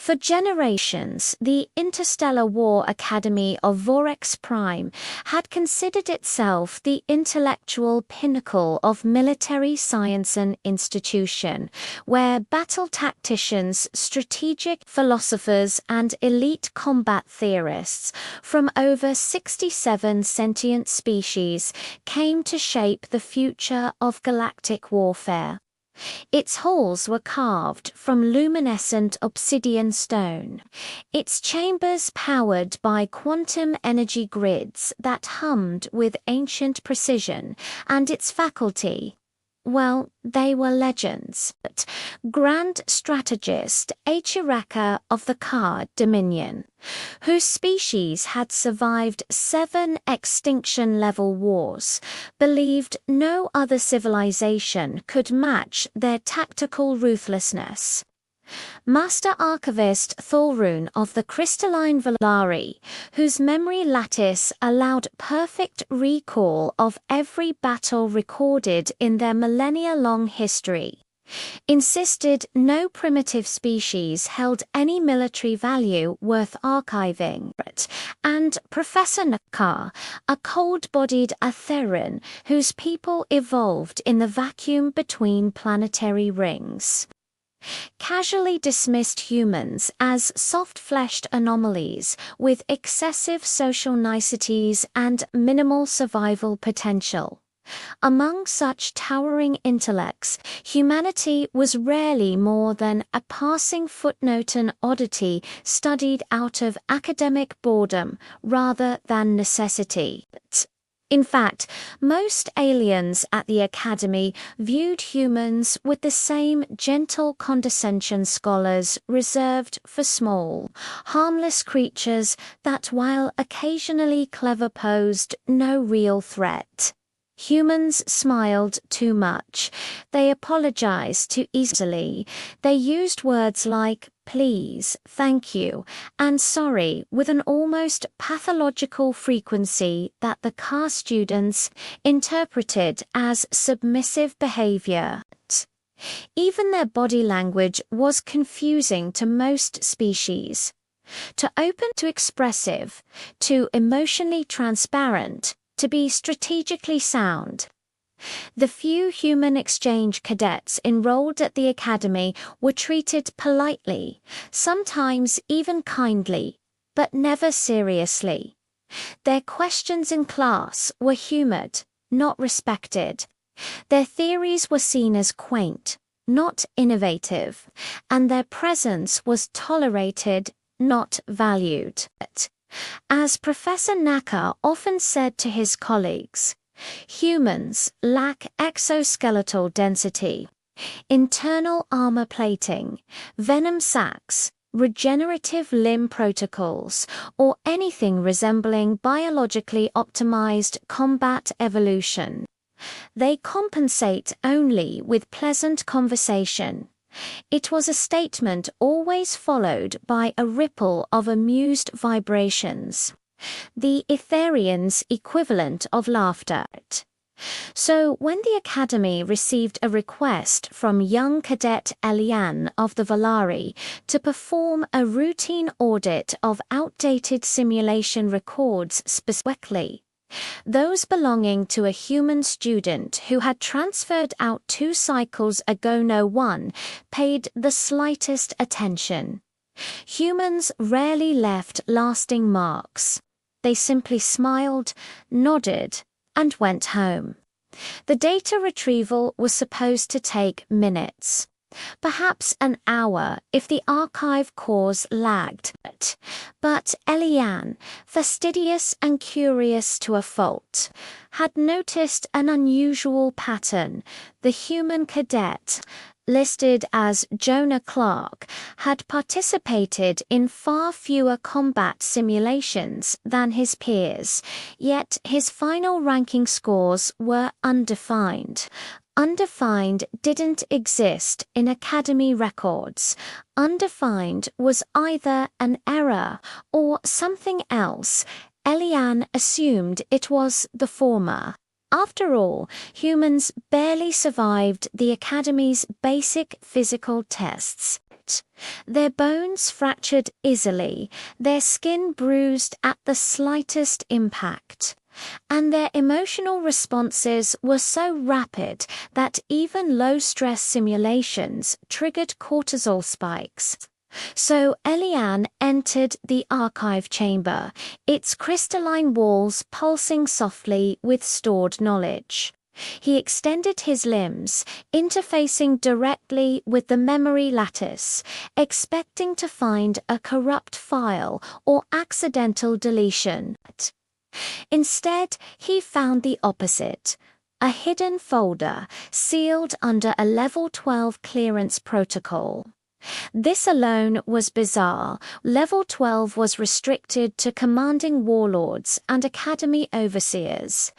For generations, the Interstellar War Academy of Vorex Prime had considered itself the intellectual pinnacle of military science and institution, where battle tacticians, strategic philosophers, and elite combat theorists from over 67 sentient species came to shape the future of galactic warfare. Its halls were carved from luminescent obsidian stone, its chambers powered by quantum energy grids that hummed with ancient precision, and its faculty, well, they were legends. But Grand Strategist Achiraka of the Card Dominion, whose species had survived 7 extinction-level wars, believed no other civilization could match their tactical ruthlessness. Master Archivist Thorun of the Crystalline Valari, whose memory lattice allowed perfect recall of every battle recorded in their millennia-long history, insisted no primitive species held any military value worth archiving, and Professor Nakar, a cold-bodied Atheran whose people evolved in the vacuum between planetary rings, casually dismissed humans as soft-fleshed anomalies with excessive social niceties and minimal survival potential. Among such towering intellects, humanity was rarely more than a passing footnote, an oddity studied out of academic boredom rather than necessity. In fact, most aliens at the Academy viewed humans with the same gentle condescension scholars reserved for small, harmless creatures that, while occasionally clever, posed no real threat. Humans smiled too much. They apologized too easily. They used words like please, thank you, and sorry with an almost pathological frequency that the car students interpreted as submissive behavior. Even their body language was confusing to most species. To open to expressive, to emotionally transparent, to be strategically sound. The few human exchange cadets enrolled at the Academy were treated politely, sometimes even kindly, but never seriously. Their questions in class were humored, not respected. Their theories were seen as quaint, not innovative, and their presence was tolerated, not valued. As Professor Naka often said to his colleagues, humans lack exoskeletal density, internal armor plating, venom sacs, regenerative limb protocols, or anything resembling biologically optimized combat evolution. They compensate only with pleasant conversation. It was a statement always followed by a ripple of amused vibrations, the Etherians' equivalent of laughter. So when the Academy received a request from young cadet Eliane of the Valari to perform a routine audit of outdated simulation records specifically, those belonging to a human student who had transferred out 2 cycles ago, no one paid the slightest attention. Humans rarely left lasting marks. They simply smiled, nodded, and went home. The data retrieval was supposed to take minutes, perhaps an hour if the archive cores lagged. But Eliane, fastidious and curious to a fault, had noticed an unusual pattern. The human cadet, listed as Jonah Clark, had participated in far fewer combat simulations than his peers, yet his final ranking scores were undefined. Undefined didn't exist in Academy records. Undefined was either an error or something else. Eliane assumed it was the former. After all, humans barely survived the Academy's basic physical tests. Their bones fractured easily, their skin bruised at the slightest impact, and their emotional responses were so rapid that even low-stress simulations triggered cortisol spikes. So Eliane entered the archive chamber, its crystalline walls pulsing softly with stored knowledge. He extended his limbs, interfacing directly with the memory lattice, expecting to find a corrupt file or accidental deletion. Instead, he found the opposite. A hidden folder, sealed under a Level 12 clearance protocol. This alone was bizarre. Level 12 was restricted to commanding warlords and academy overseers.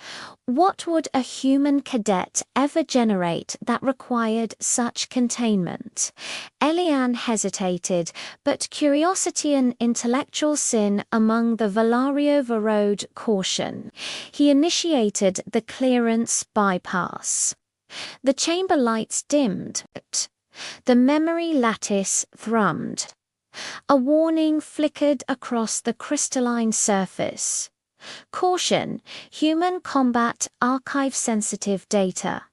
What would a human cadet ever generate that required such containment? Eliane hesitated, but curiosity and intellectual sin among the Valario Varode caution. He initiated the clearance bypass. The chamber lights dimmed. The memory lattice thrummed. A warning flickered across the crystalline surface. Caution: human combat archive-sensitive data.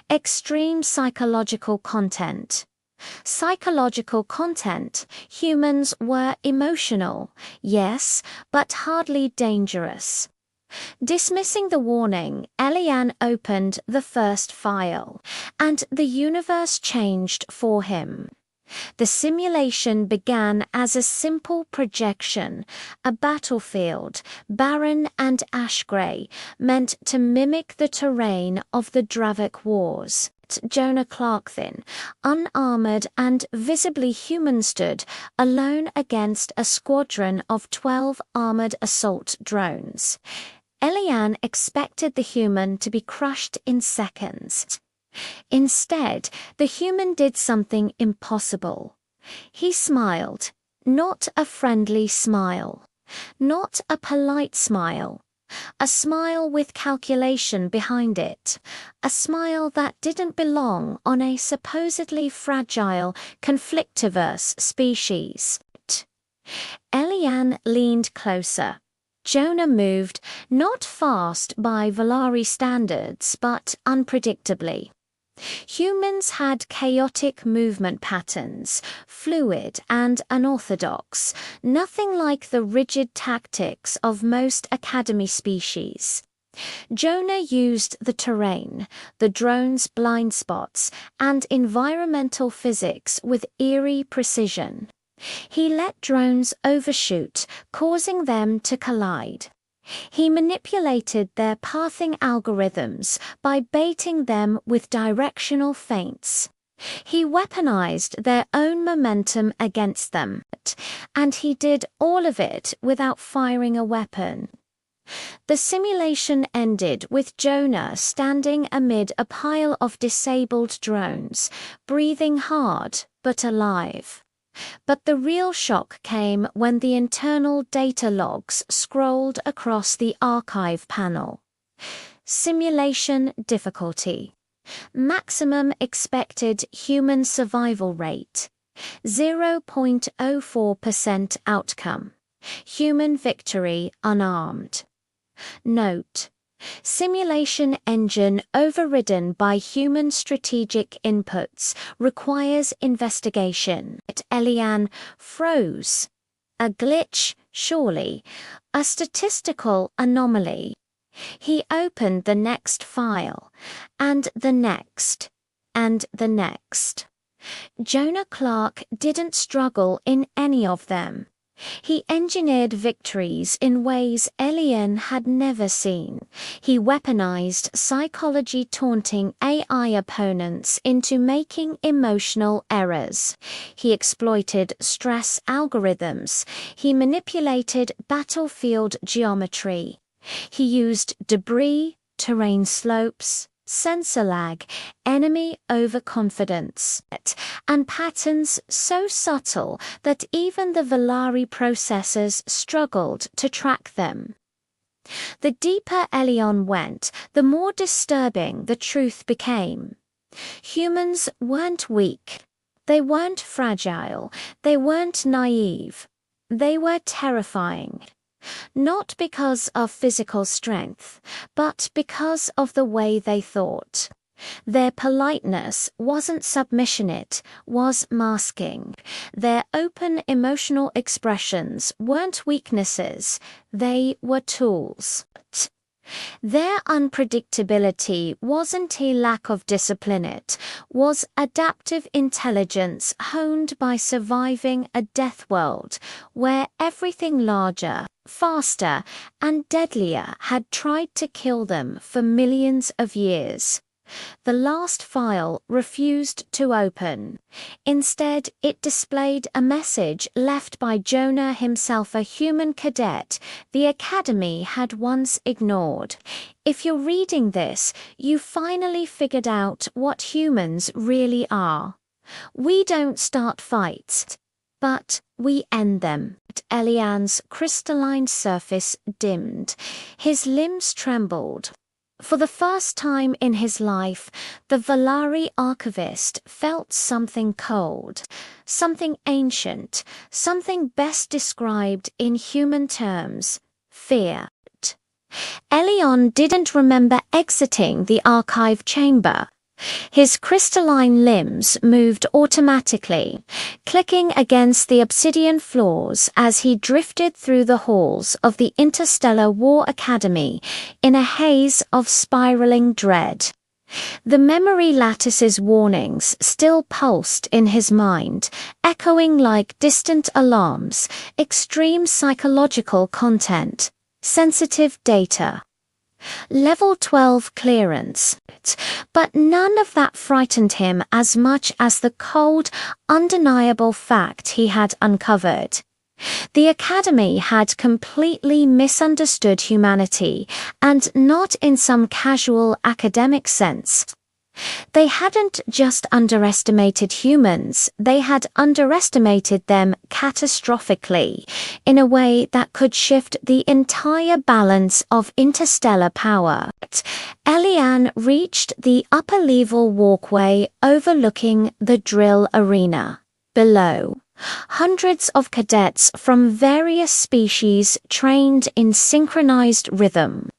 Extreme psychological content. Psychological content. Humans were emotional, yes, but hardly dangerous. Dismissing the warning, Eliane opened the first file, and the universe changed for him. The simulation began as a simple projection, a battlefield, barren and ash-gray, meant to mimic the terrain of the Dravik Wars. Jonah Clarkthin, unarmored and visibly human, stood alone against a squadron of 12 armored assault drones. Eliane expected the human to be crushed in seconds. Instead, the human did something impossible. He smiled, not a friendly smile, not a polite smile, a smile with calculation behind it, a smile that didn't belong on a supposedly fragile, conflictiverse species. Eliane leaned closer. Jonah moved, not fast by Valari standards, but unpredictably. Humans had chaotic movement patterns, fluid and unorthodox, nothing like the rigid tactics of most academy species. Jonah used the terrain, the drone's blind spots, and environmental physics with eerie precision. He let drones overshoot, causing them to collide. He manipulated their pathing algorithms by baiting them with directional feints. He weaponized their own momentum against them, and he did all of it without firing a weapon. The simulation ended with Jonah standing amid a pile of disabled drones, breathing hard but alive. But the real shock came when the internal data logs scrolled across the archive panel. Simulation difficulty. Maximum expected human survival rate. 0.04% outcome. Human victory unarmed. Note: simulation engine overridden by human strategic inputs requires investigation. Eliane froze. A glitch, surely. A statistical anomaly. He opened the next file, and the next, and the next. Jonah Clark didn't struggle in any of them. He engineered victories in ways Eliane had never seen. He weaponized psychology, taunting AI opponents into making emotional errors. He exploited stress algorithms. He manipulated battlefield geometry. He used debris, terrain slopes, sensor lag, enemy overconfidence, and patterns so subtle that even the Valari processors struggled to track them. The deeper Eliane went, the more disturbing the truth became. Humans weren't weak. They weren't fragile, they weren't naive. They were terrifying. Not because of physical strength, but because of the way they thought. Their politeness wasn't submission, it was masking. Their open emotional expressions weren't weaknesses, they were tools. Their unpredictability wasn't a lack of discipline, it was adaptive intelligence honed by surviving a death world where everything larger, faster, and deadlier had tried to kill them for millions of years. The last file refused to open. Instead, it displayed a message left by Jonah himself, a human cadet the Academy had once ignored. If you're reading this, you finally figured out what humans really are. We don't start fights, but we end them. Elian's crystalline surface dimmed. His limbs trembled. For the first time in his life, the Valari archivist felt something cold, something ancient, something best described in human terms: fear. Elion didn't remember exiting the archive chamber. His crystalline limbs moved automatically, clicking against the obsidian floors as he drifted through the halls of the Interstellar War Academy in a haze of spiraling dread. The memory lattice's warnings still pulsed in his mind, echoing like distant alarms: extreme psychological content, sensitive data. Level 12 clearance. But none of that frightened him as much as the cold, undeniable fact he had uncovered. The Academy had completely misunderstood humanity, and not in some casual academic sense. They hadn't just underestimated humans, they had underestimated them catastrophically, in a way that could shift the entire balance of interstellar power. Elian reached the upper-level walkway overlooking the drill arena. Below, hundreds of cadets from various species trained in synchronized rhythm.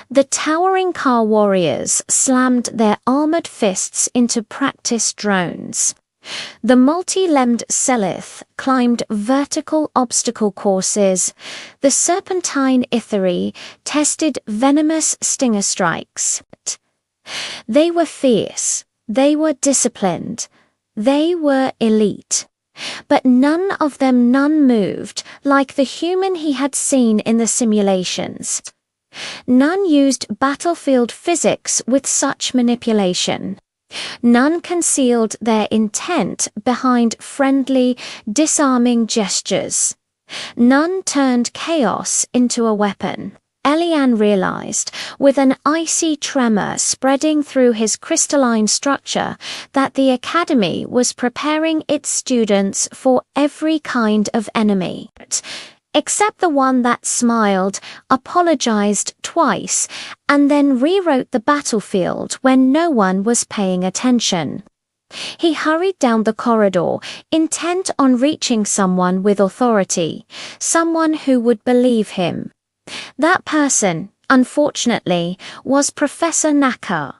The towering car warriors slammed their armored fists into practice drones. The multi-limbed Selith climbed vertical obstacle courses. The serpentine Itheri tested venomous stinger strikes. They were fierce. They were disciplined. They were elite. But none of them moved like the human he had seen in the simulations. None used battlefield physics with such manipulation. None concealed their intent behind friendly, disarming gestures. None turned chaos into a weapon. Elian realized, with an icy tremor spreading through his crystalline structure, that the Academy was preparing its students for every kind of enemy. Except the one that smiled, apologized twice, and then rewrote the battlefield when no one was paying attention. He hurried down the corridor, intent on reaching someone with authority, someone who would believe him. That person, unfortunately, was Professor Naka.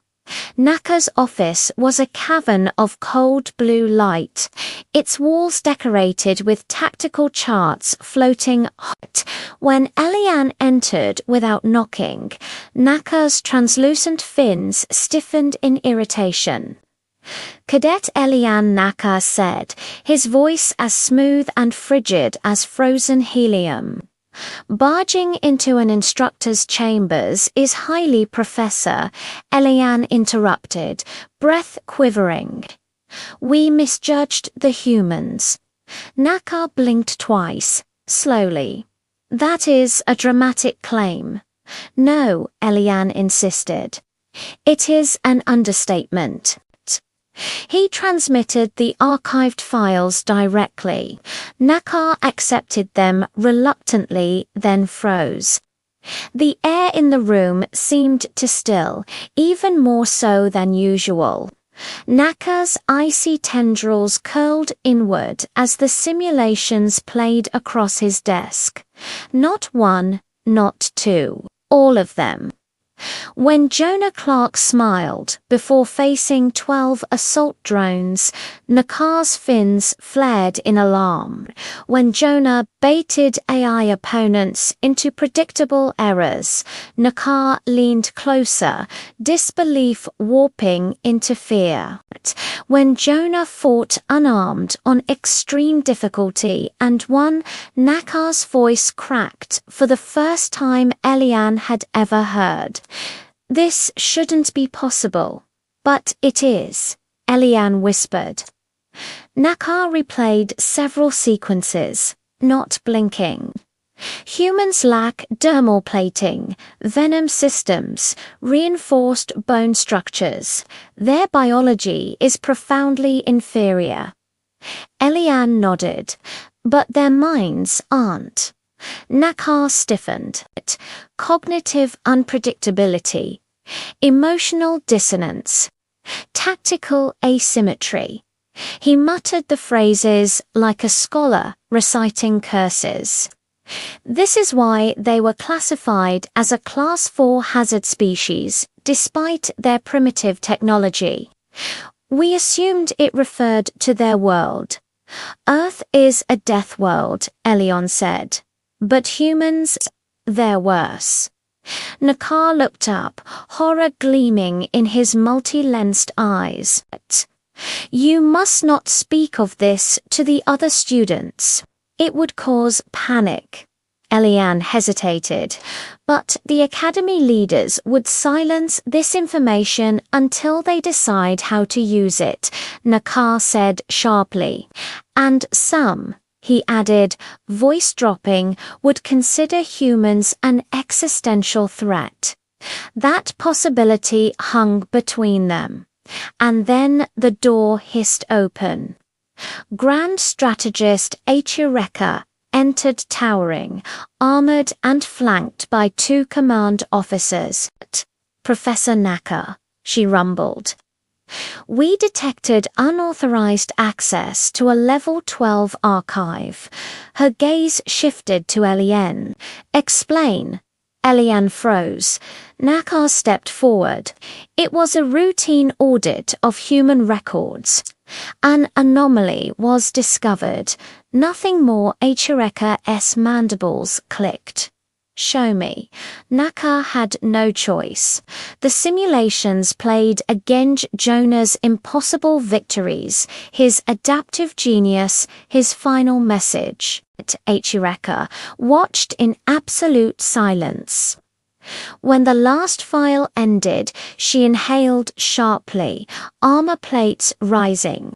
Naka's office was a cavern of cold blue light, its walls decorated with tactical charts floating hot. When Elian entered without knocking, Naka's translucent fins stiffened in irritation. Cadet Elian Naka said, his voice as smooth and frigid as frozen helium. Barging into an instructor's chambers is highly, Professor, Elian interrupted, breath quivering. We misjudged the humans. Naka blinked twice, slowly. That is a dramatic claim. No, Elian insisted. It is an understatement. He transmitted the archived files directly. Naka accepted them reluctantly, then froze. The air in the room seemed to still, even more so than usual. Naka's icy tendrils curled inward as the simulations played across his desk. Not one, not two, all of them. When Jonah Clark smiled before facing 12 assault drones, Naka's fins flared in alarm. When Jonah baited AI opponents into predictable errors, Naka leaned closer, disbelief warping into fear. When Jonah fought unarmed on extreme difficulty and won, Naka's voice cracked for the first time Eliane had ever heard. "This shouldn't be possible." "But it is," Eliane whispered. Naka replayed several sequences, not blinking. "Humans lack dermal plating, venom systems, reinforced bone structures. Their biology is profoundly inferior." Eliane nodded. "But their minds aren't." Naka stiffened. "Cognitive unpredictability, emotional dissonance, tactical asymmetry." He muttered the phrases like a scholar reciting curses. This is why they were classified as a Class 4 hazard species, despite their primitive technology. "We assumed it referred to their world." "Earth is a death world," Eliane said. "But humans, they're worse." Naka looked up, horror gleaming in his multi-lensed eyes. "You must not speak of this to the other students. It would cause panic." Eliane hesitated. "But the academy leaders would silence this information until they decide how to use it," Naka said sharply. "And some," he added, voice dropping, "would consider humans an existential threat." That possibility hung between them. And then the door hissed open. Grand Strategist Achireka entered towering, armored and flanked by 2 command officers. "Professor Naka," she rumbled. "We detected unauthorized access to a Level 12 archive." Her gaze shifted to Eliane. "Explain." Eliane froze. Naka stepped forward. "It was a routine audit of human records. An anomaly was discovered. Nothing more." Achireka's mandibles clicked. "Show me." Naka had no choice. The simulations played against Jonah's impossible victories, his adaptive genius, his final message. Achireka watched in absolute silence. When the last file ended, she inhaled sharply, armor plates rising.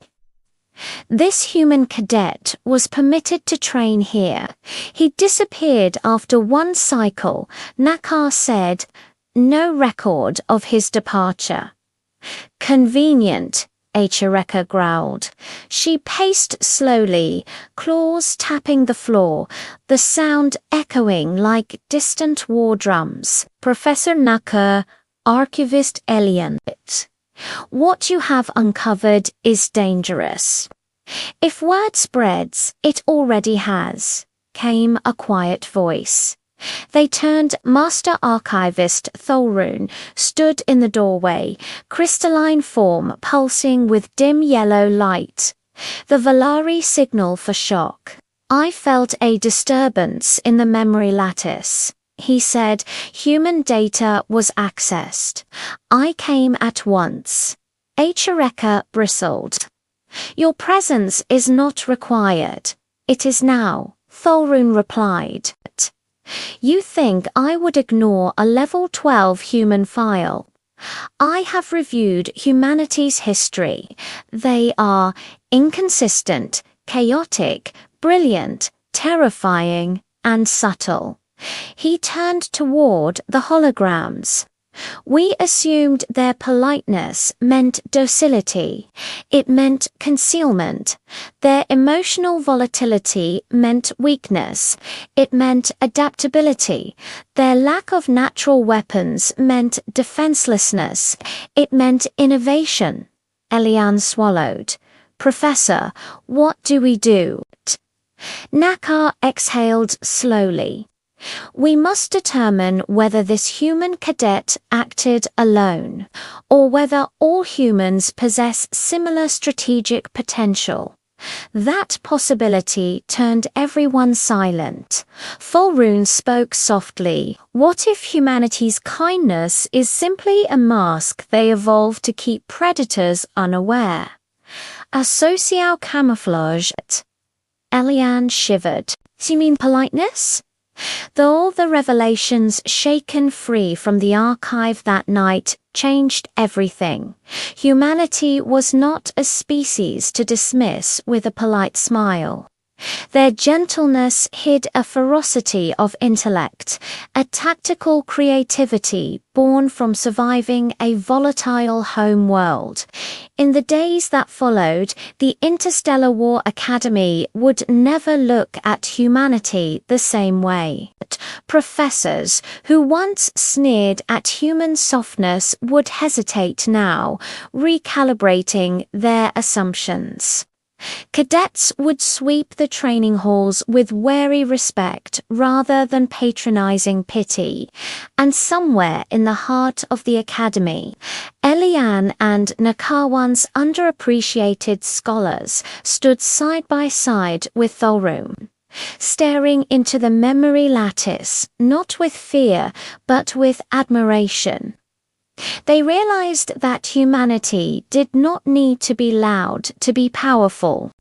This human cadet was permitted to train here. He disappeared after 1 cycle, Naka said. No record of his departure. "Convenient," Achireka growled. She paced slowly, claws tapping the floor, the sound echoing like distant war drums. "Professor Naka, Archivist Eliane. What you have uncovered is dangerous." "If word spreads, it already has," came a quiet voice. They turned. Master Archivist Thulrun stood in the doorway, crystalline form pulsing with dim yellow light. The Valari signal for shock. "I felt a disturbance in the memory lattice," he said. "Human data was accessed. I came at once." Achireka bristled. "Your presence is not required." "It is now," Thulrun replied. "You think I would ignore a Level 12 human file? I have reviewed humanity's history. They are inconsistent, chaotic, brilliant, terrifying, and subtle." He turned toward the holograms. "We assumed their politeness meant docility. It meant concealment. Their emotional volatility meant weakness. It meant adaptability. Their lack of natural weapons meant defenselessness. It meant innovation." Eliane swallowed. "Professor, what do we do?" Nakar exhaled slowly. "We must determine whether this human cadet acted alone, or whether all humans possess similar strategic potential." That possibility turned everyone silent. Fulrun spoke softly. "What if humanity's kindness is simply a mask they evolved to keep predators unaware? A social camouflage?" Eliane shivered. "You mean politeness?" Though the revelations shaken free from the archive that night changed everything. Humanity was not a species to dismiss with a polite smile. Their gentleness hid a ferocity of intellect, a tactical creativity born from surviving a volatile home world. In the days that followed, the Interstellar War Academy would never look at humanity the same way. Professors who once sneered at human softness would hesitate now, recalibrating their assumptions. Cadets would sweep the training halls with wary respect rather than patronizing pity, and somewhere in the heart of the academy, Eliane and Nakawan's underappreciated scholars stood side by side with Thulrum, staring into the memory lattice, not with fear, but with admiration. They realized that humanity did not need to be loud to be powerful.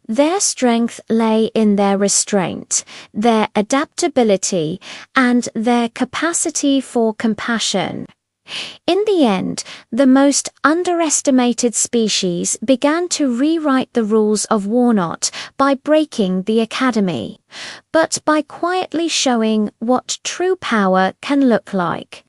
Their strength lay in their restraint, their adaptability, and their capacity for compassion. In the end, the most underestimated species began to rewrite the rules of war not by breaking the academy, but by quietly showing what true power can look like.